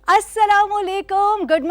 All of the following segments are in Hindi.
अस्सलामुअलैकुम, गुड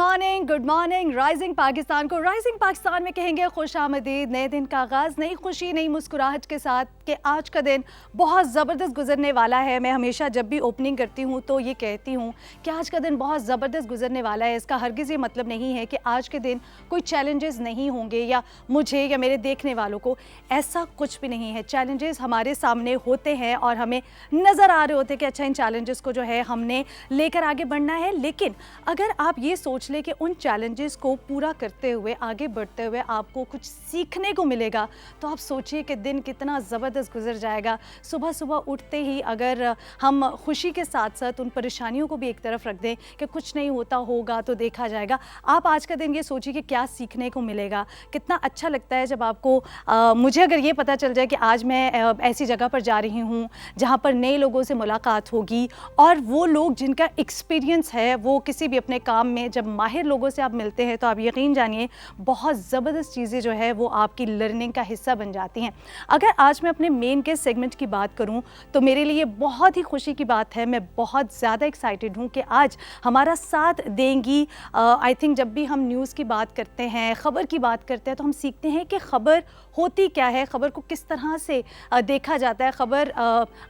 मॉर्निंग राइजिंग पाकिस्तान को। राइजिंग पाकिस्तान में कहेंगे खुशामदीद। नए दिन का आगाज़ नई खुशी नई मुस्कुराहट के साथ कि आज का दिन बहुत ज़बरदस्त गुजरने वाला है। मैं हमेशा जब भी ओपनिंग करती हूँ तो ये कहती हूँ कि आज का दिन बहुत ज़बरदस्त गुजरने वाला है। इसका हरगिज़ ये मतलब नहीं है कि आज के दिन कोई चैलेंजेस नहीं होंगे या मुझे या मेरे देखने वालों को, ऐसा कुछ भी नहीं है। चैलेंजेस हमारे सामने होते हैं और हमें नज़र आ रहे होते हैं कि अच्छा इन चैलेंजेस को जो है हमने लेकर आगे बढ़ना है। लेकिन अगर आप ये सोच लें कि उन चैलेंजेस को पूरा करते हुए आगे बढ़ते हुए आपको कुछ सीखने को मिलेगा, तो आप सोचिए कि दिन कितना ज़बरदस्त गुजर जाएगा। सुबह सुबह उठते ही अगर हम खुशी के साथ साथ उन परेशानियों को भी एक तरफ रख दें कि कुछ नहीं होता होगा तो देखा जाएगा, आप आज का दिन ये सोचिए कि क्या सीखने को मिलेगा। कितना अच्छा लगता है जब आपको मुझे अगर ये पता चल जाए कि आज मैं ऐसी जगह पर जा रही हूँ जहाँ पर नए लोगों से मुलाकात होगी और वो लोग जिनका एक्सपीरियंस है, वो किसी भी अपने काम में जब माहिर लोगों से आप मिलते हैं तो आप यकीन जानिए बहुत ज़बरदस्त चीज़ें जो है वो आपकी लर्निंग का हिस्सा बन जाती हैं। अगर आज मैं अपने मेन के सेगमेंट की बात करूं तो मेरे लिए बहुत ही खुशी की बात है। मैं बहुत ज़्यादा एक्साइटेड हूं कि आज हमारा साथ देंगी। आई थिंक जब भी हम न्यूज़ की बात करते हैं, ख़बर की बात करते हैं, तो हम सीखते हैं कि ख़बर होती क्या है, ख़बर को किस तरह से देखा जाता है। ख़बर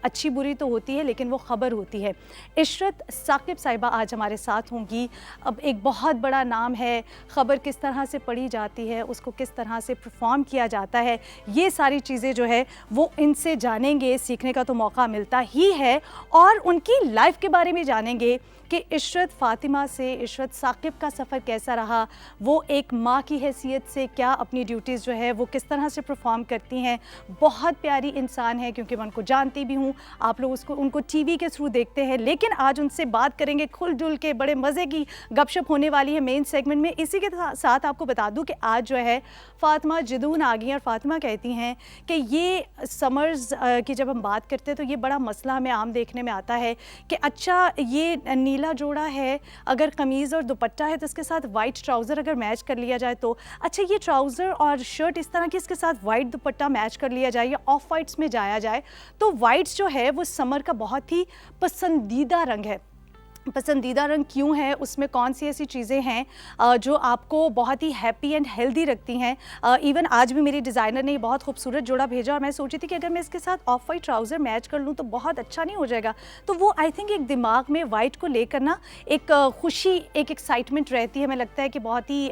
अच्छी बुरी तो होती है लेकिन वो ख़बर होती है। इशरत साकिब साहिबा आज हमारे साथ होंगी। अब एक बहुत बड़ा नाम है, ख़बर किस तरह से पढ़ी जाती है, उसको किस तरह से परफॉर्म किया जाता है, ये सारी चीज़ें जो है वो इनसे जानेंगे। सीखने का तो मौका मिलता ही है और उनकी लाइफ के बारे में जानेंगे कि इशरत फ़ातिमा से इशरत साकिब का सफ़र कैसा रहा। वो एक माँ की हैसियत से क्या अपनी ड्यूटीज़ जो है वो किस तरह से परफॉर्म करती हैं। बहुत प्यारी इंसान है क्योंकि मैं उनको जानती भी हूँ, आप लोग उनको टीवी के थ्रू देखते हैं। लेकिन आज उनसे बात करेंगे खुल जुल के, बड़े मज़े की गपशप होने वाली है मेन सेगमेंट में। इसी के साथ आपको बता दूँ कि आज जो है फ़ातिमा जदून आ गई और फ़ातिमा कहती हैं कि ये समर्स की जब हम बात करते हैं तो ये बड़ा मसला हमें आम देखने में आता है कि अच्छा ये नीला जोड़ा है, अगर कमीज़ और दुपट्टा है तो इसके साथ वाइट ट्राउज़र अगर मैच कर लिया जाए तो अच्छा, ये ट्राउज़र और शर्ट इस तरह की इसके साथ वाइट दुपट्टा मैच कर लिया जाए या ऑफ वाइट्स में जाया जाए तो वाइट्स जो है वो समर का बहुत ही पसंदीदा रंग है। पसंदीदा रंग क्यों है, उसमें कौन सी ऐसी चीज़ें हैं जो आपको बहुत ही हैप्पी एंड हेल्दी रखती हैं। इवन आज भी मेरी डिज़ाइनर ने बहुत खूबसूरत जोड़ा भेजा और मैं सोची थी कि अगर मैं इसके साथ ऑफ वाइट ट्राउज़र मैच कर लूँ तो बहुत अच्छा नहीं हो जाएगा। तो वो आई थिंक एक दिमाग में वाइट को लेकर ना एक खुशी, एक एक्साइटमेंट रहती है। हमें लगता है कि बहुत ही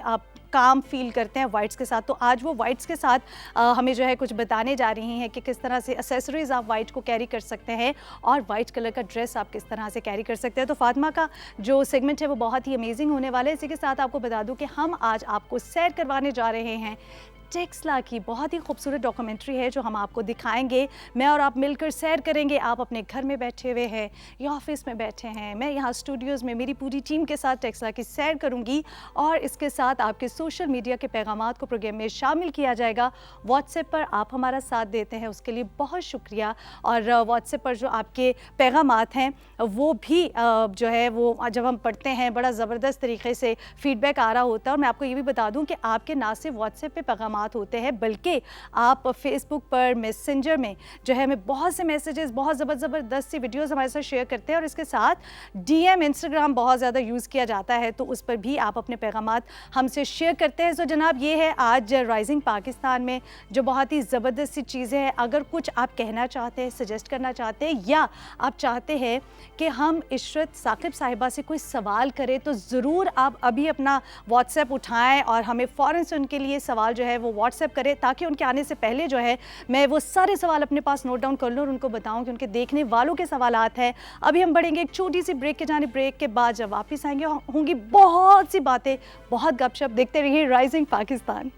काम फील करते हैं वाइट्स के साथ। तो आज वो वाइट्स के साथ हमें जो है कुछ बताने जा रही हैं कि किस तरह से एक्सेसरीज आप वाइट को कैरी कर सकते हैं और वाइट कलर का ड्रेस आप किस तरह से कैरी कर सकते हैं। तो फातिमा का जो सेगमेंट है वो बहुत ही अमेजिंग होने वाला है। इसी के साथ आपको बता दूं कि हम आज आपको सैर करवाने जा रहे हैं टेक्सला की। बहुत ही खूबसूरत डॉक्यूमेंट्री है जो हम आपको दिखाएंगे। मैं और आप मिलकर सैर करेंगे। आप अपने घर में बैठे हुए हैं या ऑफिस में बैठे हैं, मैं यहाँ स्टूडियोज़ में मेरी पूरी टीम के साथ टेक्सला की सैर करूँगी और इसके साथ आपके सोशल मीडिया के पैगामात को प्रोग्राम में शामिल किया जाएगा। व्हाट्सएप पर आप हमारा साथ देते हैं उसके लिए बहुत शुक्रिया। और व्हाट्सएप पर जो आपके पैगामात हैं वो भी जो है वो जब हम पढ़ते हैं बड़ा ज़बरदस्त तरीके से फ़ीडबैक आ रहा होता है। और मैं आपको ये भी बता दूँ कि आपके ना सिर्फ व्हाट्सएप पर पैगामात होते हैं बल्कि आप फेसबुक पर, मैसेंजर में जो है हमें बहुत से मैसेजेस, बहुत ज़बरदस्त सी वीडियोस हमारे साथ शेयर करते हैं। और इसके साथ डीएम, इंस्टाग्राम बहुत ज़्यादा यूज़ किया जाता है तो उस पर भी आप अपने पैगामात हमसे शेयर करते हैं। तो जनाब ये है आज राइजिंग पाकिस्तान में जो बहुत ही ज़बरदस्त सी चीज़ें हैं। अगर कुछ आप कहना चाहते हैं, सजेस्ट करना चाहते हैं या आप चाहते हैं कि हम इशरत साकिब साहिबा से कोई सवाल करें तो ज़रूर आप अभी अपना व्हाट्सएप उठाएँ और हमें फ़ौरन से उनके लिए सवाल जो है वो व्हाट्सएप करें ताकि उनके आने से पहले जो है मैं वो सारे सवाल अपने पास नोट डाउन कर लूँ और उनको बताऊँ कि उनके देखने वालों के सवालात हैं। अभी हम बढ़ेंगे एक छोटी सी ब्रेक के जाने। ब्रेक के बाद जब वापस आएंगे होंगी बहुत सी बातें, बहुत गपशप। देखते रहिए Rising Pakistan.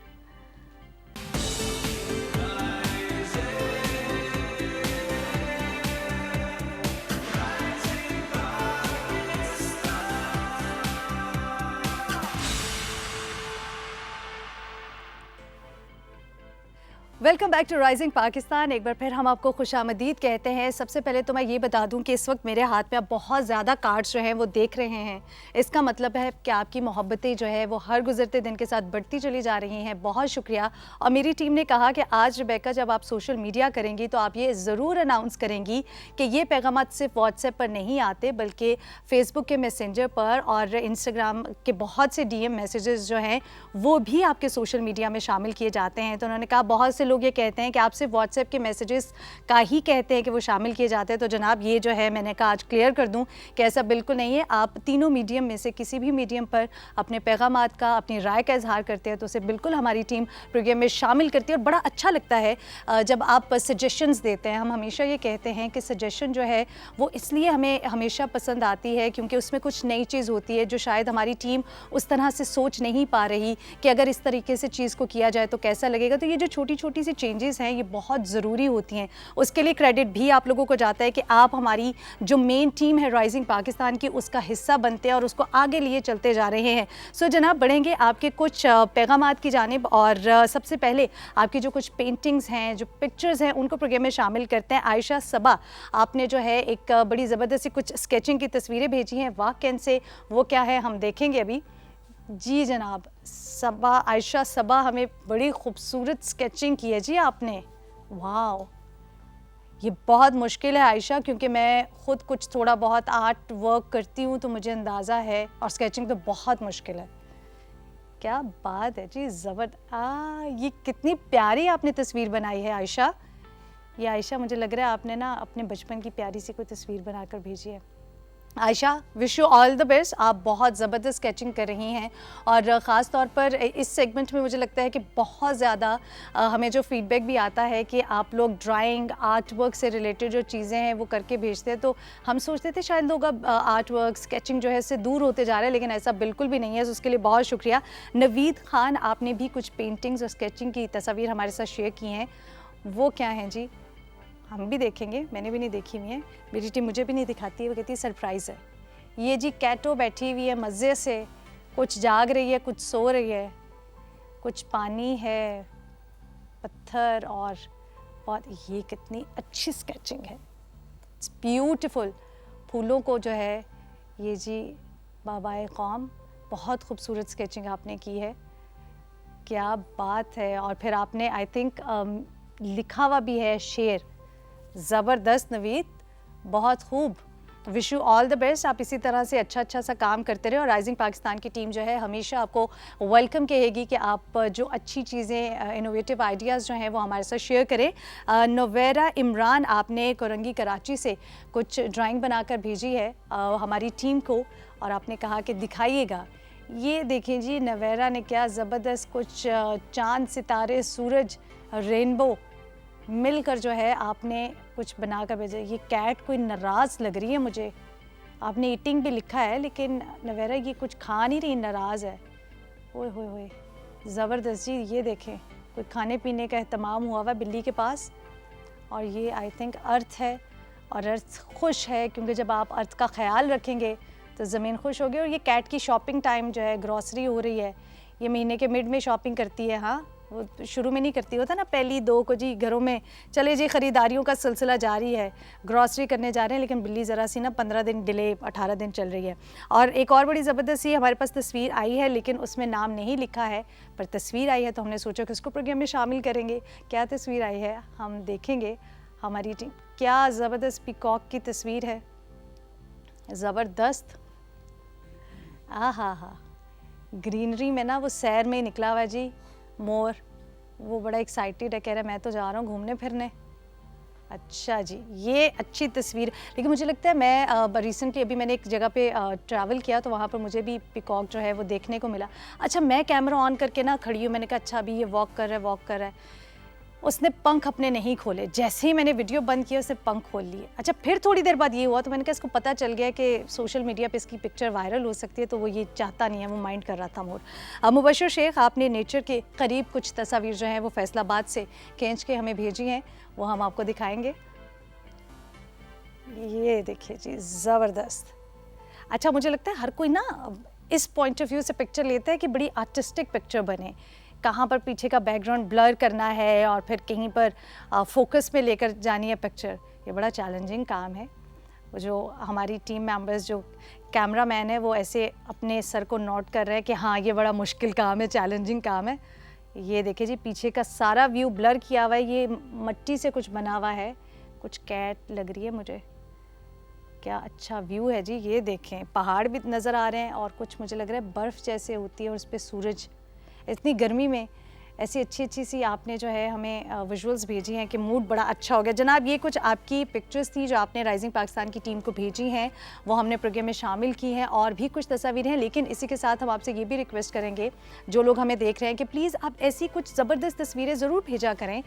Welcome back to Rising Pakistan. एक बार फिर हम आपको खुशामदीद कहते हैं। सबसे पहले तो मैं ये बता दूं कि इस वक्त मेरे हाथ में आप बहुत ज़्यादा कार्ड्स जो हैं वो देख रहे हैं। इसका मतलब है कि आपकी मोहब्बतें जो है वो हर गुजरते दिन के साथ बढ़ती चली जा रही हैं। बहुत शुक्रिया। और मेरी टीम ने कहा कि आज रिबेका जब आप सोशल मीडिया करेंगी तो आप ये ज़रूर अनाउंस करेंगी कि ये पैगाम सिर्फ व्हाट्सएप पर नहीं आते बल्कि फ़ेसबुक के मैसेंजर पर और इंस्टाग्राम के बहुत से DM मैसेजेस जो हैं वो भी आपके सोशल मीडिया में शामिल किए जाते हैं। तो उन्होंने कहा बहुत से लोग ये कहते हैं कि आप सिर्फ व्हाट्सएप के मैसेजेस का ही कहते हैं कि वो शामिल किए जाते हैं। तो जनाब ये जो है मैंने कहा आज क्लियर कर दूं कि ऐसा बिल्कुल नहीं है। आप तीनों मीडियम में से किसी भी मीडियम पर अपने पैगामात का, अपनी राय का इजहार करते हैं तो उसे बिल्कुल हमारी टीम प्रोग्राम में शामिल करती है। और बड़ा अच्छा लगता है जब आप सजेशंस देते हैं। हम हमेशा ये कहते हैं कि सजेशन जो है वो इसलिए हमें हमेशा पसंद आती है क्योंकि उसमें कुछ नई चीज़ होती है जो शायद हमारी टीम उस तरह से सोच नहीं पा रही कि अगर इस तरीके से चीज़ को किया जाए तो कैसा लगेगा। तो ये जो छोटी छोटी सी चेंजेस हैं ये बहुत ज़रूरी होती हैं। उसके लिए क्रेडिट भी आप लोगों को जाता है कि आप हमारी जो मेन टीम है राइजिंग पाकिस्तान की उसका हिस्सा बनते हैं और उसको आगे लिए चलते जा रहे हैं। सो जनाब बढ़ेंगे आपके कुछ पैगामात की जानिब और सबसे पहले आपकी जो कुछ पेंटिंग्स हैं, जो पिक्चर्स हैं उनको प्रोग्राम में शामिल करते हैं। आयशा सबा आपने जो है एक बड़ी ज़बरदस्त सी कुछ स्केचिंग की तस्वीरें भेजी हैं वाकई से। वो क्या है हम देखेंगे अभी। जी जनाब सबा, आयशा सबा हमें बड़ी खूबसूरत स्केचिंग की है जी आपने। वाह, ये बहुत मुश्किल है आयशा क्योंकि मैं ख़ुद कुछ थोड़ा बहुत आर्ट वर्क करती हूँ तो मुझे अंदाज़ा है और स्केचिंग तो बहुत मुश्किल है। क्या बात है जी, ये कितनी प्यारी आपने तस्वीर बनाई है आयशा। ये आयशा मुझे लग रहा है आपने ना अपने बचपन की प्यारी सी कोई तस्वीर बनाकर भेजी है। Ayesha wish you all the best. आप बहुत ज़बरदस्त स्केचिंग कर रही हैं और ख़ास तौर पर इस सेगमेंट में मुझे लगता है कि बहुत ज़्यादा हमें जो फीडबैक भी आता है कि आप लोग ड्राइंग आर्ट वर्क से रिलेटेड जो चीज़ें हैं वो करके भेजते हैं। तो हम सोचते थे शायद लोग अब आर्ट वर्क स्केचिंग जो है इससे दूर होते जा रहे हैं, लेकिन ऐसा बिल्कुल भी नहीं है। तो उसके लिए बहुत शुक्रिया। नवीद खान आपने भी कुछ पेंटिंग्स और स्केचिंग की तस्वीर हमारे साथ शेयर की हैं। वो क्या हैं जी? हम भी देखेंगे, मैंने भी नहीं देखी हुई है, मेरी टीम मुझे भी नहीं दिखाती है, वो कहती है सरप्राइज़ है। ये जी कैटो बैठी हुई है मज़े से, कुछ जाग रही है, कुछ सो रही है, कुछ पानी है, पत्थर और बहुत। ये कितनी अच्छी स्केचिंग है, इट्स ब्यूटीफुल। फूलों को जो है ये जी बाबाए कौम, बहुत खूबसूरत स्केचिंग आपने की है। क्या बात है। और फिर आपने आई थिंक लिखा हुआ भी है शेर। ज़बरदस्त नवीद, बहुत खूब। Wish you all the best. आप इसी तरह से अच्छा सा काम करते रहे और राइजिंग पाकिस्तान की टीम जो है हमेशा आपको वेलकम कहेगी कि आप जो अच्छी चीज़ें, इनोवेटिव आइडियाज़ जो हैं वो हमारे साथ शेयर करें। नवेरा इमरान आपने कोरंगी कराची से कुछ ड्राइंग बनाकर भेजी है हमारी टीम को और आपने कहा कि दिखाइएगा। ये देखें जी, नवेरा ने क्या ज़बरदस्त कुछ चाँद, सितारे, सूरज, रेनबो मिलकर जो है आपने कुछ बना कर भेजा। ये कैट कोई नाराज़ लग रही है मुझे। आपने ईटिंग भी लिखा है लेकिन नवेरा ये कुछ खा नहीं रही, नाराज़ है। ओए होए होए, ज़बरदस्त जी। ये देखें कोई खाने पीने का एहतमाम हुआ हुआ बिल्ली के पास। और ये आई थिंक अर्थ है और अर्थ खुश है क्योंकि जब आप अर्थ का ख्याल रखेंगे तो ज़मीन खुश होगी। और ये कैट की शॉपिंग टाइम जो है, ग्रॉसरी हो रही है। ये महीने के मिड में शॉपिंग करती है। हाँ, वो शुरू में नहीं करती होता ना, पहली 2 को जी घरों में चले जी ख़रीदारियों का सिलसिला जारी है, ग्रॉसरी करने जा रहे हैं। लेकिन बिल्ली ज़रा सी ना 15 दिन डिले, 18 दिन चल रही है। और एक और बड़ी ज़बरदस्त सी हमारे पास तस्वीर आई है लेकिन उसमें नाम नहीं लिखा है, पर तस्वीर आई है तो हमने सोचा कि उसको प्रोग्राम में शामिल करेंगे। क्या तस्वीर आई है हम देखेंगे। हमारी टीम, क्या ज़बरदस्त पीकॉक की तस्वीर है, ज़बरदस्त। हा, ग्रीनरी में ना वो सैर में ही निकला हुआ जी मोर। वो बड़ा एक्साइटेड है, कह रहा है मैं तो जा रहा हूँ घूमने फिरने। अच्छा जी, ये अच्छी तस्वीर। लेकिन मुझे लगता है मैं रिसेंटली अभी मैंने एक जगह पे ट्रैवल किया तो वहाँ पर मुझे भी पीकॉक जो है वो देखने को मिला। अच्छा, मैं कैमरा ऑन करके ना खड़ी हूँ, मैंने कहा अच्छा अभी ये वॉक कर रहा है। उसने पंख अपने नहीं खोले, जैसे ही मैंने वीडियो बंद किया उसने पंख खोल लिए। अच्छा, फिर थोड़ी देर बाद ये हुआ तो मैंने कहा इसको पता चल गया कि सोशल मीडिया पे इसकी पिक्चर वायरल हो सकती है तो वो ये चाहता नहीं है, वो माइंड कर रहा था मोर। मुबशर शेख आपने नेचर के करीब कुछ तस्वीर जो हैं वो फैसलाबाद से खींच के हमें भेजी हैं, वो हम आपको दिखाएंगे। ये देखिए जी, ज़बरदस्त। अच्छा, मुझे लगता है हर कोई ना इस पॉइंट ऑफ व्यू से पिक्चर लेता है कि बड़ी आर्टिस्टिक पिक्चर बने। कहाँ पर पीछे का बैकग्राउंड ब्लर करना है और फिर कहीं पर फोकस में लेकर जानी है पिक्चर, ये बड़ा चैलेंजिंग काम है। वो जो हमारी टीम मेंबर्स, जो कैमरा मैन है, वो ऐसे अपने सर को नोट कर रहे हैं कि हाँ ये बड़ा मुश्किल काम है, चैलेंजिंग काम है। ये देखिए जी, पीछे का सारा व्यू ब्लर किया हुआ है, ये मिट्टी से कुछ बना हुआ है, कुछ कैट लग रही है मुझे। क्या अच्छा व्यू है जी, ये देखें, पहाड़ भी नज़र आ रहे हैं और कुछ मुझे लग रहा है बर्फ़ जैसे होती है और उस पर सूरज। इतनी गर्मी में ऐसी अच्छी सी आपने जो है हमें विजुअल्स भेजी हैं कि मूड बड़ा अच्छा हो गया। जनाब, ये कुछ आपकी पिक्चर्स थी जो आपने राइजिंग पाकिस्तान की टीम को भेजी हैं, वो हमने प्रोग्राम में शामिल की हैं, और भी कुछ तस्वीरें हैं। लेकिन इसी के साथ हम आपसे ये भी रिक्वेस्ट करेंगे, जो लोग हमें देख रहे हैं, कि प्लीज़ आप ऐसी कुछ ज़बरदस्त तस्वीरें ज़रूर भेजा करें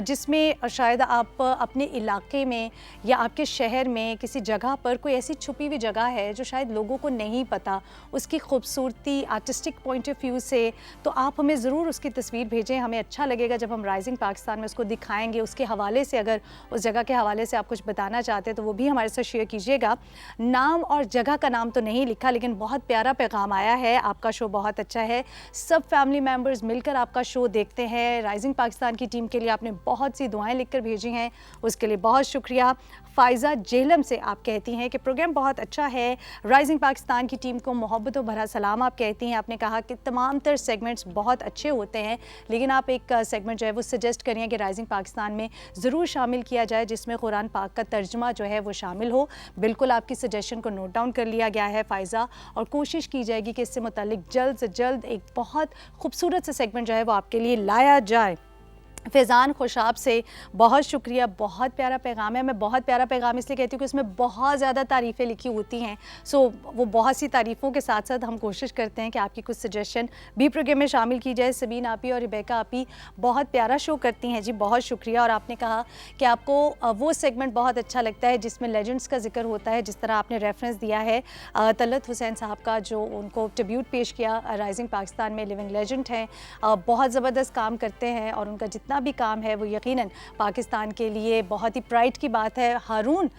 जिसमें शायद आप अपने इलाके में या आपके शहर में किसी जगह पर कोई ऐसी छुपी हुई जगह है जो शायद लोगों को नहीं पता, उसकी खूबसूरती आर्टिस्टिक पॉइंट ऑफ व्यू से, तो आप हमें ज़रूर उसकी तस्वीर भेजें। हमें अच्छा लगेगा जब हम राइजिंग पाकिस्तान में उसको दिखाएंगे। उसके हवाले से, अगर उस जगह के हवाले से आप कुछ बताना चाहते हैं तो वो भी हमारे साथ शेयर कीजिएगा। नाम और जगह का नाम तो नहीं लिखा, लेकिन बहुत प्यारा पैगाम आया है। आपका शो बहुत अच्छा है, सब फैमिली मेम्बर्स मिलकर आपका शो देखते हैं। राइजिंग पाकिस्तान की टीम के लिए आपने बहुत सी दुआएं लिखकर भेजी हैं, उसके लिए बहुत शुक्रिया। फ़ाइज़ा जेहलम से आप कहती हैं कि प्रोग्राम बहुत अच्छा है, राइजिंग पाकिस्तान की टीम को मोहब्बतों भरा सलाम आप कहती हैं। आपने कहा कि तमाम तर सेगमेंट्स बहुत अच्छे होते हैं, लेकिन आप एक सेगमेंट जो है वो सजेस्ट करिए कि राइजिंग पाकिस्तान में ज़रूर शामिल किया जाए जिसमें कुरान पाक का तर्जुमा जो है वो शामिल हो। बिल्कुल आपकी सजेशन को नोट डाउन कर लिया गया है फ़ाइज़ा, और कोशिश की जाएगी कि इससे मुताल्लिक जल्द से जल्द एक बहुत खूबसूरत सा सेगमेंट जो है वो आपके लिए लाया जाए। फैज़ान खुशाब से बहुत शुक्रिया, बहुत प्यारा पैगाम है। मैं बहुत प्यारा पैगाम इसलिए कहती हूँ कि उसमें बहुत ज़्यादा तारीफ़ें लिखी होती हैं, सो वो बहुत सी तारीफ़ों के साथ साथ हम कोशिश करते हैं कि आपकी कुछ सजेशन भी प्रोग्राम में शामिल की जाए। सबीन आपी और रिबेका आपी बहुत प्यारा शो करती हैं जी, बहुत शुक्रिया। और आपने कहा कि आपको वो सेगमेंट बहुत अच्छा लगता है जिसमें लेजेंड्स का जिक्र होता है, जिस तरह आपने रेफरेंस दिया है तलत हुसैन साहब का, जो उनको ट्रिब्यूट पेश किया। राइजिंग पाकिस्तान में लिविंग लेजेंड हैं, बहुत ज़बरदस्त काम करते हैं और उनका जितना भी काम है वो यकीनन पाकिस्तान के लिए बहुत ही प्राइड की बात है। हारून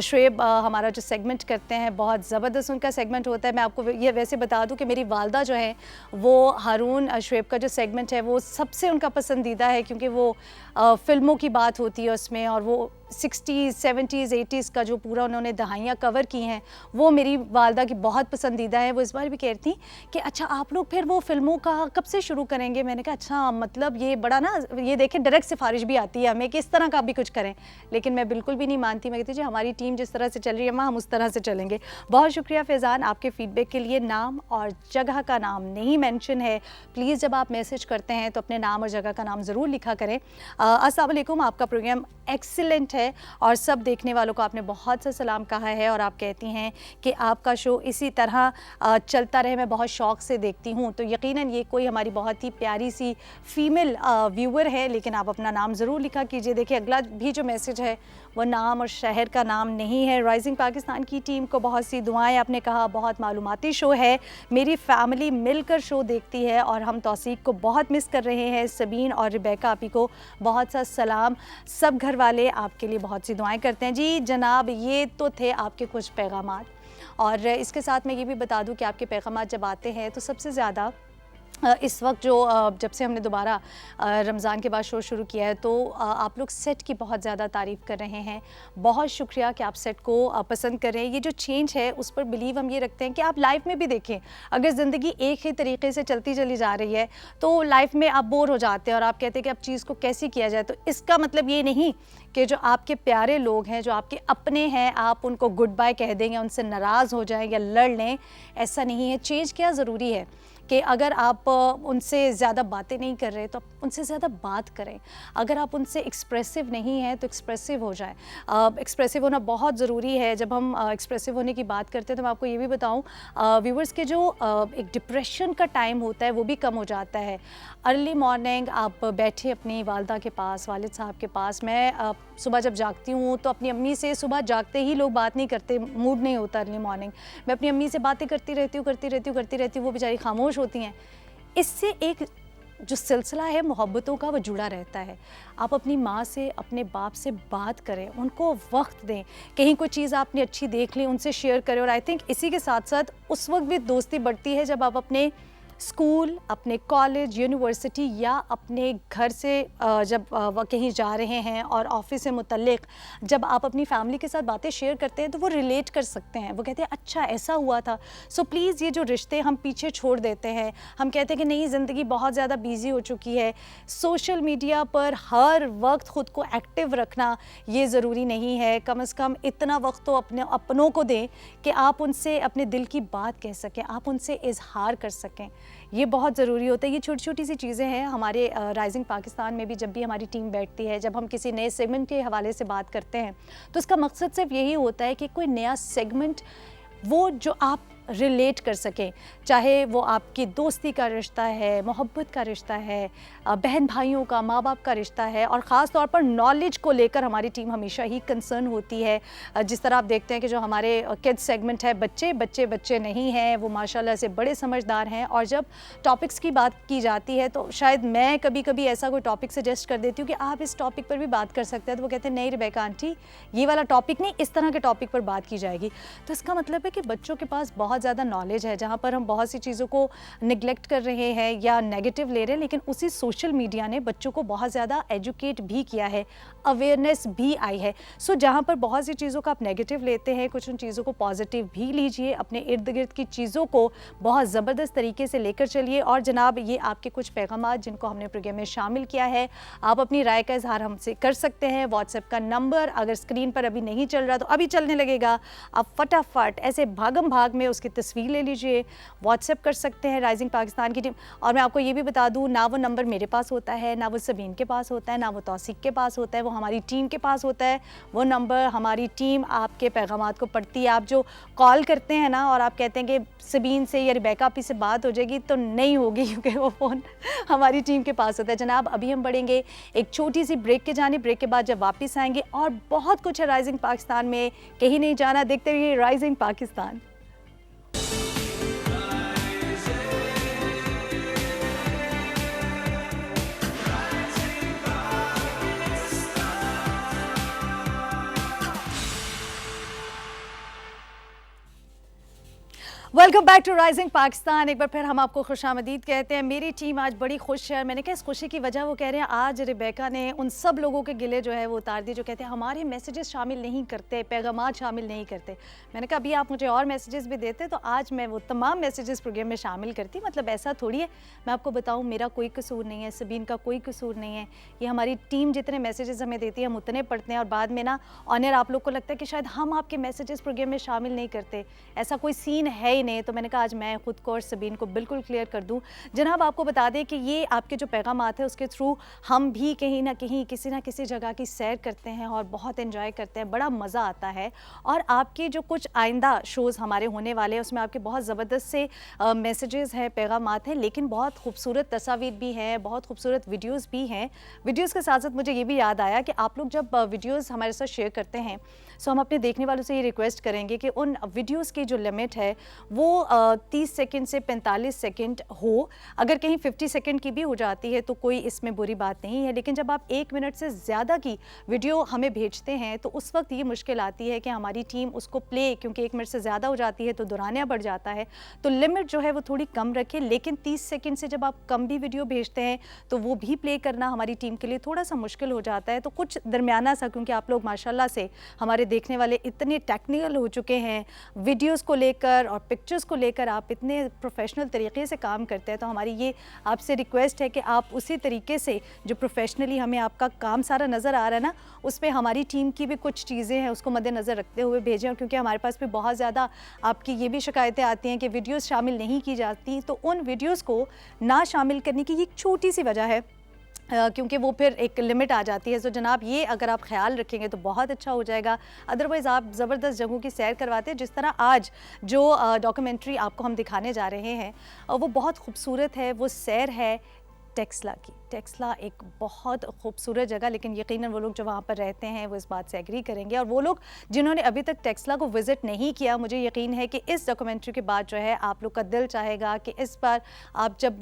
शुएब हमारा जो सेगमेंट करते हैं, बहुत ज़बरदस्त उनका सेगमेंट होता है। मैं आपको ये वैसे बता दूं कि मेरी वालदा जो है वो हारून शुएब का जो सेगमेंट है वो सबसे उनका पसंदीदा है, क्योंकि वो फ़िल्मों की बात होती है उसमें, और वो 60s 70s 80s का जो पूरा उन्होंने दहाइयाँ कवर की हैं वो मेरी वालदा की बहुत पसंदीदा है। वो इस बार भी कह रही थी कि अच्छा आप लोग फिर वो फ़िल्मों का कब से शुरू करेंगे। मैंने कहा अच्छा, मतलब ये बड़ा ना, ये देखें डायरेक्ट सिफारिश भी आती है हमें कि इस तरह का भी कुछ करें, लेकिन मैं बिल्कुल भी नहीं मानती। मैं कहती जी हमारी टीम जिस तरह से चल रही है हम उस तरह से चलेंगे। बहुत शुक्रिया फैज़ान आपके फ़ीडबैक के लिए। नाम और जगह का नाम नहीं मेंशन है, प्लीज़ जब आप मैसेज करते हैं तो अपने नाम और जगह का नाम ज़रूर लिखा करें। अस्सलाम वालेकुम, आपका प्रोग्राम एक्सीलेंट है और सब देखने वालों को आपने बहुत सा सलाम कहा है, और आप कहती हैं कि आपका शो इसी तरह चलता रहे, मैं बहुत शौक़ से देखती हूँ। तो यकीनन ये कोई हमारी बहुत ही प्यारी सी फीमेल व्यूअर है, लेकिन आप अपना नाम ज़रूर लिखा कीजिए। देखिए अगला भी जो मैसेज है वो नाम और शहर का नाम नहीं है। राइजिंग पाकिस्तान की टीम को बहुत सी दुआएं। आपने कहा बहुत मालूमाती शो है, मेरी फैमिली मिलकर शो देखती है और हम तौसीक को बहुत मिस कर रहे हैं। सबीन और रिबेका आपी को बहुत सा सलाम, सब घर वाले आपके लिए बहुत सी दुआएं करते हैं। जी जनाब, ये तो थे आपके कुछ पैगामात, और इसके साथ मैं ये भी बता दूं कि आपके पैगामात जब आते हैं तो सबसे ज़्यादा इस वक्त जो जब से हमने दोबारा रमज़ान के बाद शो शुरू किया है तो आप लोग सेट की बहुत ज़्यादा तारीफ़ कर रहे हैं। बहुत शुक्रिया कि आप सेट को पसंद कर रहे हैं। ये जो चेंज है उस पर बिलीव हम ये रखते हैं कि आप लाइफ में भी देखें, अगर ज़िंदगी एक ही तरीके से चलती चली जा रही है तो लाइफ में आप बोर हो जाते हैं और आप कहते हैं कि अब चीज़ को कैसे किया जाए। तो इसका मतलब ये नहीं कि जो आपके प्यारे लोग हैं, जो आपके अपने हैं, आप उनको गुड बाय कह देंगे, उनसे नाराज़ हो जाएं या लड़ लें, ऐसा नहीं है। चेंज क्या ज़रूरी है कि अगर आप उनसे ज़्यादा बातें नहीं कर रहे तो आप उनसे ज़्यादा बात करें। अगर आप उनसे एक्सप्रेसिव नहीं हैं तो एक्सप्रेसिव हो जाए। एक्सप्रेसिव होना बहुत ज़रूरी है। जब हम एक्सप्रेसिव होने की बात करते हैं तो मैं आपको ये भी बताऊं, व्यूवर्स के जो एक डिप्रेशन का टाइम होता है वो भी कम हो जाता है। अर्ली मॉर्निंग आप बैठे अपनी वालदा के पास, वालिद साहब के पास। मैं सुबह जब जागती हूँ तो अपनी अम्मी से, सुबह जागते ही लोग बात नहीं करते, मूड नहीं होता अर्ली मॉर्निंग, मैं अपनी अम्मी से बातें करती रहती हूँ, वो बेचारी खामोश होती हैं। इससे एक जो सिलसिला है मोहब्बतों का वो जुड़ा रहता है। आप अपनी माँ से, अपने बाप से बात करें, उनको वक्त दें, कहीं कोई चीज़ आपने अच्छी देख ली उनसे शेयर करें। और आई थिंक इसी के साथ साथ उस वक्त भी दोस्ती बढ़ती है जब आप अपने स्कूल, अपने कॉलेज, यूनिवर्सिटी या अपने घर से जब वह कहीं जा रहे हैं और ऑफिस से मुतल्लिक जब आप अपनी फैमिली के साथ बातें शेयर करते हैं तो वो रिलेट कर सकते हैं। वो कहते हैं अच्छा ऐसा हुआ था। सो प्लीज़ ये जो रिश्ते हम पीछे छोड़ देते हैं, हम कहते हैं कि नहीं ज़िंदगी बहुत ज़्यादा बिजी हो चुकी है, सोशल मीडिया पर हर वक्त ख़ुद को एक्टिव रखना ये ज़रूरी नहीं है। कम से कम इतना वक्त तो अपने अपनों को दें कि आप उनसे अपने दिल की बात कह सकें, आप उनसे इजहार कर सकें। ये बहुत ज़रूरी होता है। ये छोटी छोटी सी चीज़ें हैं। हमारे राइजिंग पाकिस्तान में भी जब भी हमारी टीम बैठती है, जब हम किसी नए सेगमेंट के हवाले से बात करते हैं तो उसका मकसद सिर्फ यही होता है कि कोई नया सेगमेंट वो जो आप रिलेट कर सकें, चाहे वो आपकी दोस्ती का रिश्ता है, मोहब्बत का रिश्ता है, बहन भाइयों का, माँ बाप का रिश्ता है, और ख़ास तौर पर नॉलेज को लेकर हमारी टीम हमेशा ही कंसर्न होती है। जिस तरह आप देखते हैं कि जो हमारे किड्स सेगमेंट है, बच्चे नहीं हैं, वो माशाल्लाह से बड़े समझदार हैं, और जब टॉपिक्स की बात की जाती है तो शायद मैं कभी कभी ऐसा कोई टॉपिक सजेस्ट कर देती हूँ कि आप इस टॉपिक पर भी बात कर सकते हैं, तो वो कहते हैं नहीं रेबेका आंटी, ये वाला टॉपिक नहीं, इस तरह के टॉपिक पर बात की जाएगी। तो इसका मतलब है कि बच्चों के पास बहुत ज़्यादा नॉलेज है, जहाँ पर हम बहुत सी चीज़ों को निगलेक्ट कर रहे हैं या नेगेटिव ले रहे हैं, लेकिन उसी सोशल मीडिया ने बच्चों को बहुत ज़्यादा एजुकेट भी किया है, अवेयरनेस भी आई है। सो जहाँ पर बहुत सी चीज़ों का आप नेगेटिव लेते हैं, कुछ उन चीज़ों को पॉजिटिव भी लीजिए, अपने इर्द गिर्द की चीज़ों को बहुत ज़बरदस्त तरीके से लेकर चलिए। और जनाब ये आपके कुछ पैगामात जिनको हमने प्रोग्राम में शामिल किया है, आप अपनी राय का इजहार हमसे कर सकते हैं। व्हाट्सएप का नंबर अगर स्क्रीन पर अभी नहीं चल रहा तो अभी चलने लगेगा, आप फटाफट ऐसे भागम भाग में उसकी तस्वीर ले लीजिए, व्हाट्सएप कर सकते हैं राइजिंग पाकिस्तान की टीम। और मैं आपको ये भी बता दूं, ना वो नंबर मेरे पास होता है, ना वो सबीन के पास होता है, ना वो तौसीक के पास होता है, वो हमारी टीम के पास होता है। वो नंबर हमारी टीम आपके पैगामात को पढ़ती है। आप जो कॉल करते हैं ना और आप कहते हैं कि सबीन से या रेबेका आपी से बात हो जाएगी, तो नहीं होगी, क्योंकि वो फ़ोन हमारी टीम के पास होता है। जनाब अभी हम बढ़ेंगे एक छोटी सी ब्रेक के जाने, ब्रेक के बाद जब वापस आएंगे और बहुत कुछ है राइजिंग पाकिस्तान में, कहीं नहीं जाना, देखते रहिए Rising Pakistan. Welcome back to Rising Pakistan. एक बार फिर हम आपको खुशामदीद कहते हैं। मेरी टीम आज बड़ी खुश है। मैंने कहा इस खुशी की वजह वो कह रहे हैं आज रेबेका ने उन सब लोगों के गिले जो है वो उतार दिए जो कहते हैं हमारे मैसेजेस शामिल नहीं करते, पैगामात शामिल नहीं करते। मैंने कहा अभी आप मुझे और मैसेजेस भी देते तो आज मैं वो तमाम मैसेजेस प्रोग्राम में शामिल करती। मतलब ऐसा थोड़ी है, मैं आपको बताऊँ मेरा कोई कसूर नहीं है, सबीन का कोई कसूर नहीं है। ये हमारी टीम जितने मैसेजेस हमें देती है हम उतने पढ़ते हैं, और बाद में ना ऑनर आप लोग को लगता है कि शायद हम आपके मैसेजेस प्रोग्राम में शामिल नहीं करते। ऐसा कोई सीन है नहीं। तो मैंने कहा आज मैं खुद को और सबीन को बिल्कुल क्लियर कर दूं। जनाब आपको बता दें कि ये आपके जो पैगामात है उसके थ्रू हम भी कहीं ना कहीं किसी ना किसी जगह की सैर करते हैं और बहुत एंजॉय करते हैं, बड़ा मज़ा आता है। और आपके जो कुछ आइंदा शोज़ हमारे होने वाले हैं उसमें आपके बहुत ज़बरदस्त से मैसेजेस हैं, पैगामात हैं, लेकिन बहुत खूबसूरत तस्वीर भी हैं, बहुत खूबसूरत वीडियोज़ भी हैं। वीडियोज़ के साथ साथ मुझे ये भी याद आया कि आप लोग जब वीडियोज़ हमारे साथ शेयर करते हैं सो हम अपने देखने वालों से ये रिक्वेस्ट करेंगे कि उन वीडियोस की जो लिमिट है वो 30 सेकंड से 45 सेकंड हो। अगर कहीं 50 सेकंड की भी हो जाती है तो कोई इसमें बुरी बात नहीं है, लेकिन जब आप 1 मिनट से ज़्यादा की वीडियो हमें भेजते हैं तो उस वक्त ये मुश्किल आती है कि हमारी टीम उसको प्ले, क्योंकि 1 मिनट से ज़्यादा हो जाती है तो दोहराना बढ़ जाता है, तो लिमिट जो है वो थोड़ी कम रखें। लेकिन 30 सेकंड से जब आप कम भी वीडियो भेजते हैं तो वो भी प्ले करना हमारी टीम के लिए थोड़ा सा मुश्किल हो जाता है। तो कुछ दरमियाना सा, क्योंकि आप लोग माशाल्लाह से हमारे देखने वाले इतने टेक्निकल हो चुके हैं, वीडियोस को लेकर और पिक्चर्स को लेकर आप इतने प्रोफेशनल तरीके से काम करते हैं, तो हमारी ये आपसे रिक्वेस्ट है कि आप उसी तरीके से जो प्रोफेशनली हमें आपका काम सारा नज़र आ रहा है ना, उसमें हमारी टीम की भी कुछ चीज़ें हैं उसको मद्देनज़र रखते हुए भेजें। क्योंकि हमारे पास भी बहुत ज़्यादा आपकी ये भी शिकायतें आती हैं कि वीडियोज़ शामिल नहीं की जाती, तो उन वीडियोज़ को ना शामिल करने की एक छोटी सी वजह है, क्योंकि वो फिर एक लिमिट आ जाती है। तो जनाब ये अगर आप ख्याल रखेंगे तो बहुत अच्छा हो जाएगा। अदरवाइज़ आप ज़बरदस्त जगहों की सैर करवाते हैं, जिस तरह आज जो डॉक्यूमेंट्री आपको हम दिखाने जा रहे हैं वो बहुत खूबसूरत है, वो सैर है, टेक्सला की। टेक्सला एक बहुत खूबसूरत जगह, लेकिन यकीनन वो लोग जो वहाँ पर रहते हैं वो इस बात से एग्री करेंगे, और वो लोग जिन्होंने अभी तक टेक्सला को विज़िट नहीं किया, मुझे यकीन है कि इस डॉक्यूमेंट्री के बाद जो है आप लोग का दिल चाहेगा कि इस बार आप जब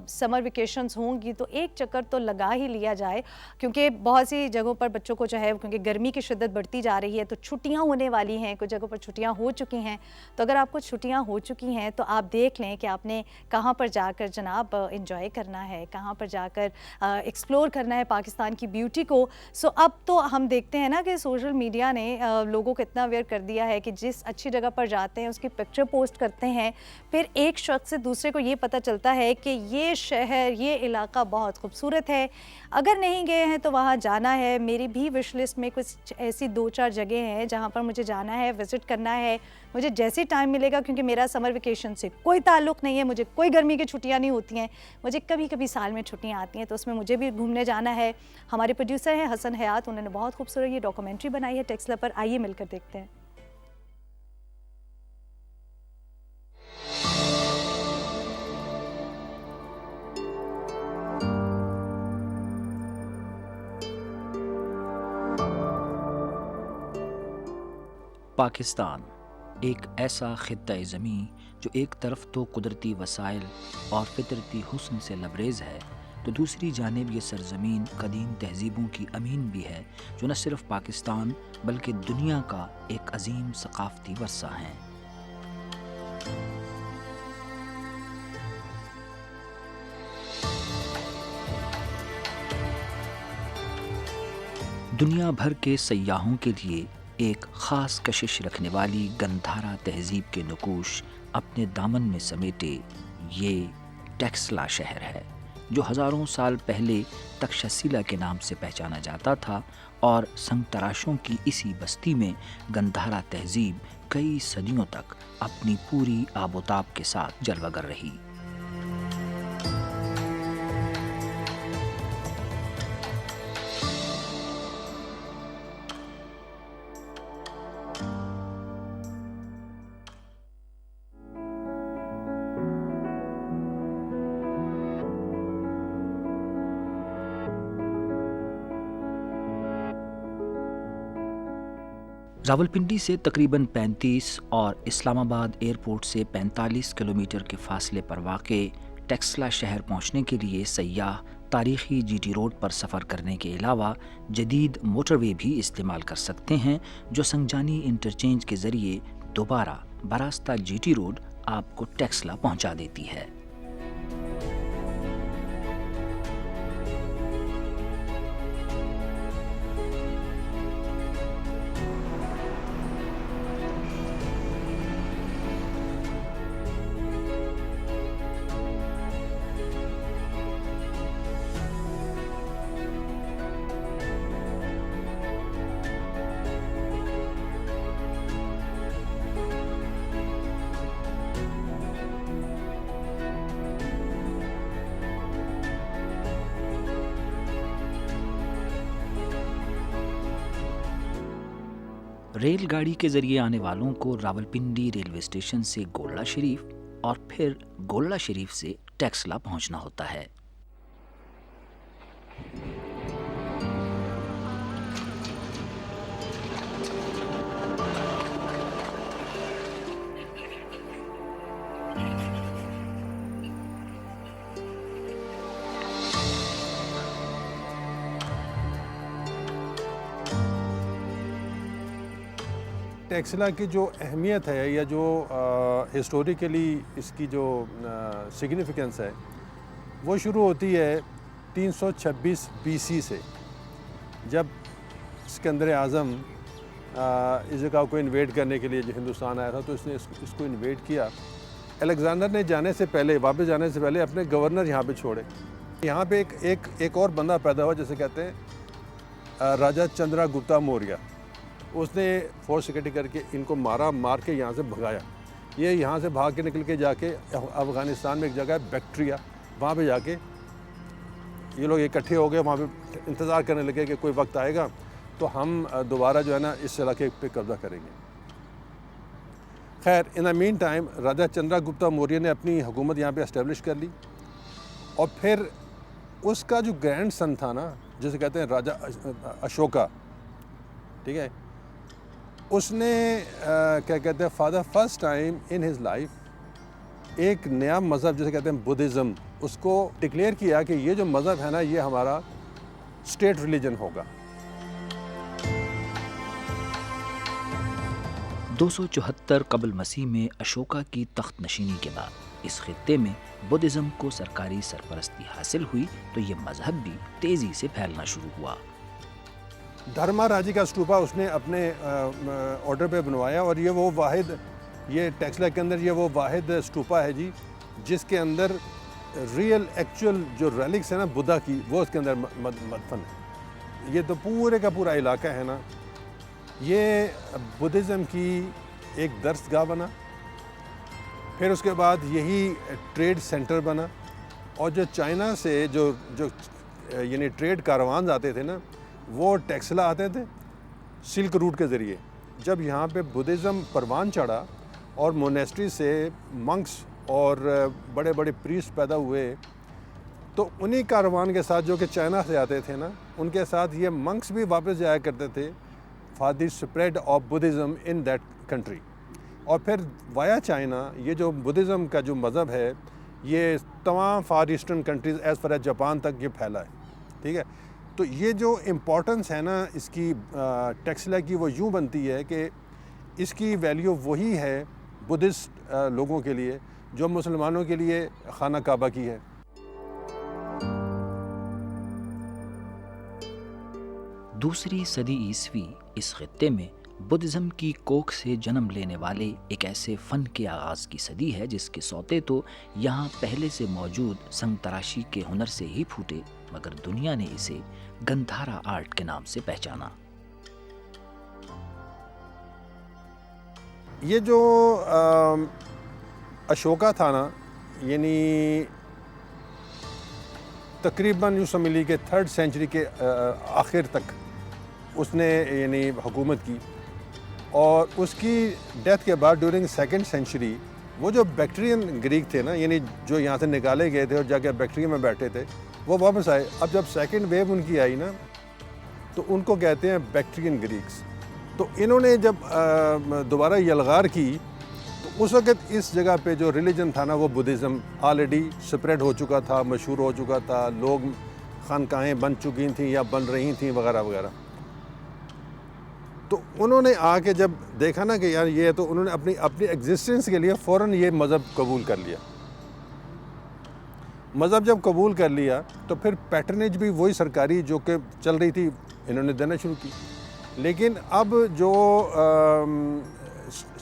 समर वेकेशंस होंगी तो एक चक्कर तो लगा ही लिया जाए, क्योंकि बहुत सी जगहों पर बच्चों को जो है, क्योंकि गर्मी की शिद्दत बढ़ती जा रही है तो छुट्टियाँ होने वाली हैं, कुछ जगहों पर छुट्टियाँ हो चुकी हैं। तो अगर आपको छुट्टियाँ हो चुकी हैं तो आप देख लें कि आपने कहाँ पर जाकर जनाब एंजॉय करना है, कहाँ पर जाकर एक्सप्लोर करना है पाकिस्तान की ब्यूटी को। सो अब तो हम देखते हैं ना कि सोशल मीडिया ने लोगों को इतना अवेयर कर दिया है कि जिस अच्छी जगह पर जाते हैं उसकी पिक्चर पोस्ट करते हैं, फिर एक शख्स से दूसरे को ये पता चलता है कि ये शहर, ये इलाका बहुत खूबसूरत है, अगर नहीं गए हैं तो वहाँ जाना है। मेरी भी विश लिस्ट में कुछ ऐसी 2-4 जगह हैं जहाँ पर मुझे जाना है, विज़िट करना है। मुझे जैसे टाइम मिलेगा, क्योंकि मेरा समर वेकेशन से कोई ताल्लुक़ नहीं है, मुझे कोई गर्मी की छुट्टियाँ नहीं होती हैं, मुझे कभी कभी साल में छुट्टियाँ आती हैं, तो उसमें मुझे भी घूमने जाना है। हमारे प्रोड्यूसर हैं हसन हयात, उन्होंने बहुत खूबसूरत ये डॉक्यूमेंट्री बनाई है टेक्सला पर, आइए मिलकर देखते हैं। पाकिस्तान एक ऐसा खित्ता ज़मीं जो एक तरफ तो कुदरती वसाइल और फितरती हुस्न से लबरेज़ है, तो दूसरी जानिब ये सरज़मीन कदीम तहज़ीबों की अमीन भी है, जो न सिर्फ पाकिस्तान बल्कि दुनिया का एक अजीम सकाफ़ती वर्सा है। दुनिया भर के सयाहों के लिए एक ख़ास कशिश रखने वाली गंधारा तहज़ीब के नकूश अपने दामन में समेटे ये टेक्सला शहर है, जो हज़ारों साल पहले तक्षशिला के नाम से पहचाना जाता था, और संग तराशों की इसी बस्ती में गंधारा तहज़ीब कई सदियों तक अपनी पूरी आबोताब के साथ जलवागर रही। रावलपिंडी से तकरीबन 35 और इस्लामाबाद एयरपोर्ट से 45 किलोमीटर के फासले पर वाक़े टेक्सला शहर पहुंचने के लिए सयाह तारीख़ी जीटी रोड पर सफ़र करने के अलावा जदीद मोटरवे भी इस्तेमाल कर सकते हैं, जो संगजानी इंटरचेंज के ज़रिए दोबारा बरास्ता जीटी रोड आपको टेक्सला पहुंचा देती है। रेलगाड़ी के ज़रिए आने वालों को रावलपिंडी रेलवे स्टेशन से गोल्ला शरीफ और फिर गोल्ला शरीफ से टेक्सला पहुंचना होता है। टेक्सला की जो अहमियत है, या जो हिस्टोरिकली इसकी जो सिग्निफिकेंस है, वो शुरू होती है 326 बीसी से, जब सिकंदर आज़म इस जगह को इन्वेड करने के लिए जो हिंदुस्तान आया था, तो इसने इसको इन्वेड किया। अलेक्जेंडर ने जाने से पहले, वापस जाने से पहले अपने गवर्नर यहाँ पे छोड़े। यहाँ पे एक और बंदा पैदा हुआ, जैसे कहते हैं राजा चंद्रगुप्ता मौर्य। उसने फोर्स इकट्ठी करके इनको मार के यहाँ से भगाया। ये यहाँ से भाग के निकल के जाके अफ़गानिस्तान में एक जगह है बैक्ट्रिया, वहाँ पे जाके ये लोग इकट्ठे हो गए, वहाँ पे इंतज़ार करने लगे कि कोई वक्त आएगा तो हम दोबारा जो है ना इस इलाके पे कब्ज़ा करेंगे। खैर, इन द मीन टाइम राजा चंद्रगुप्ता मौर्य ने अपनी हुकूमत यहाँ पे इस्टेब्लिश कर ली, और फिर उसका जो ग्रैंड सन था ना, जिसे कहते हैं राजा अशोका, ठीक है, उसने क्या कहते हैं for the first time in his life एक नया मज़हब जिसे कहते हैं बुद्धिज़्म, उसको डिक्लेयर किया कि ये जो मज़हब है ना, ये हमारा स्टेट रिलीजन होगा। 274 कबल मसीह में अशोका की तख्त नशीनी के बाद इस खित्ते में बुद्धिज़्म को सरकारी सरपरस्ती हासिल हुई तो ये मज़हब भी तेज़ी से फैलना शुरू हुआ। धर्माराजी का स्तूपा उसने अपने ऑर्डर पे बनवाया और ये वो वाहिद, ये टेक्सला के अंदर ये वो वाहिद स्तूपा है जी, जिसके अंदर रियल एक्चुअल जो रेलिक्स है ना बुद्धा की, वो उसके अंदर मदफन है। ये तो पूरे का पूरा इलाका है ना, ये बुद्धिज़्म की एक दरसगाह बना, फिर उसके बाद यही ट्रेड सेंटर बना, और जो चाइना से जो यानी ट्रेड कारवान आते थे ना, वो टेक्सला आते थे सिल्क रूट के ज़रिए। जब यहाँ पे बुद्धिज़्म परवान चढ़ा और मोनेस्ट्री से मंक्स और बड़े बड़े प्रीस्ट पैदा हुए, तो उन्हीं कारवान के साथ जो कि चाइना से आते थे ना, उनके साथ ये मंक्स भी वापस जाया करते थे for the spread of Buddhism in that country. और फिर वाया चाइना ये जो बुद्धिज़्म का जो मज़हब है, ये तमाम far eastern countries as far as Japan तक ये फैला है, ठीक है। तो ये जो इम्पोर्टेंस है ना इसकी टेक्सला की, वो यूँ बनती है कि इसकी वैल्यू वही है बुद्धिस्ट लोगों के लिए जो मुसलमानों के लिए खाना काबा की है। दूसरी सदी ईस्वी इस खित्ते में बुद्धिज़्म की कोख से जन्म लेने वाले एक ऐसे फ़न के आगाज़ की सदी है जिसके सौते तो यहाँ पहले से मौजूद संग तराशी के हुनर से ही फूटे, मगर दुनिया ने इसे गंधारा आर्ट के नाम से पहचाना। ये जो अशोका था ना, यानी तकरीबन यूँ समझ लीजिए कि 3rd सेंचुरी के आखिर तक उसने यानी हुकूमत की, और उसकी डेथ के बाद ड्यूरिंग 2nd सेंचुरी वो जो बैक्टीरियन ग्रीक थे ना, यानी जो यहाँ से निकाले गए थे और जाके बैक्टीरिया में बैठे थे, वो वापस आए। अब जब 2nd वेव उनकी आई ना, तो उनको कहते हैं बैक्टीरियन ग्रीक्स। तो इन्होंने जब दोबारा यलगार की, तो उस वक़्त इस जगह पे जो रिलीजन था ना, वो बुद्धिज़्म ऑलरेडी स्प्रेड हो चुका था, मशहूर हो चुका था, लोग खानकाहें बन चुकी थी या बन रही थी वगैरह वगैरह। तो उन्होंने आके जब देखा ना कि यार ये, तो उन्होंने अपनी अपनी एग्जिस्टेंस के लिए फ़ौरन ये मज़हब कबूल कर लिया। मज़हब जब कबूल कर लिया तो फिर पैटर्नेज भी वही सरकारी जो कि चल रही थी इन्होंने देना शुरू की। लेकिन अब जो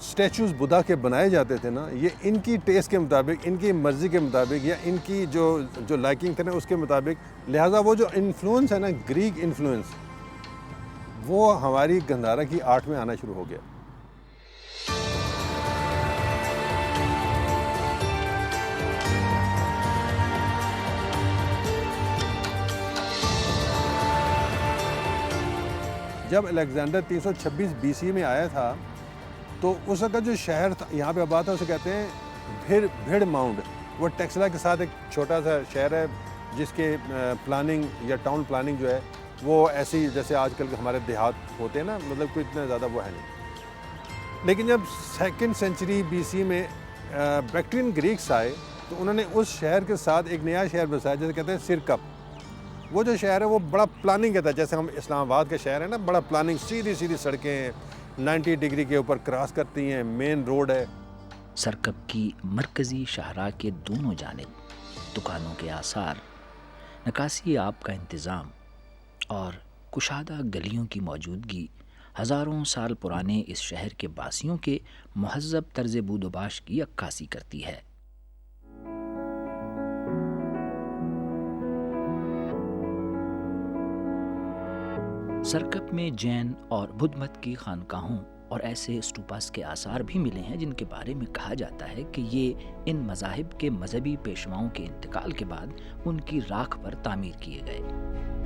स्टैचूज़ बुद्धा के बनाए जाते थे ना, ये इनकी टेस्ट के मुताबिक, इनकी मर्ज़ी के मुताबिक, या इनकी जो लाइकिंग थे ना उसके मुताबिक, लिहाजा वो जो इन्फ्लुएंस है ना, ग्रीक इन्फ्लुएंस, वो हमारी गंधारा की आर्ट में आना शुरू हो गया। जब अलेक्जेंडर 326 BC में आया था, तो उस वक्त जो शहर था यहाँ पे आबाद था, उसे कहते हैं भिड़ माउंड। वो टेक्सला के साथ एक छोटा सा शहर है जिसके प्लानिंग या टाउन प्लानिंग जो है वो ऐसी जैसे आजकल के हमारे देहात होते हैं ना, मतलब कोई इतना ज़्यादा वो है नहीं। लेकिन जब 2nd सेंचुरी BC में बैक्टीरियन ग्रीक्स आए, तो उन्होंने उस शहर के साथ एक नया शहर बसाया जिसे कहते हैं सिरकप। वो जो शहर है वो बड़ा प्लानिंग का था, जैसे हम इस्लामाबाद का शहर है ना, बड़ा प्लानिंग, सीधी सीधी सड़कें हैं, 90 डिग्री के ऊपर क्रॉस करती हैं, मेन रोड है। सरकप की मरकज़ी शाहरा के दोनों जानिब दुकानों के आसार, नकासी आब का इंतज़ाम और कुशादा गलियों की मौजूदगी हज़ारों साल पुराने इस शहर के बासियों के महज़्ज़ब तर्ज़ बूदोबाश की अक्कासी करती है। सरकप में जैन और बुद्ध मत की खानकाहों और ऐसे स्टूपास के आसार भी मिले हैं जिनके बारे में कहा जाता है कि ये इन मज़ाहिब के मजहबी पेशवाओं के इंतकाल के बाद उनकी राख पर तामीर किए गए।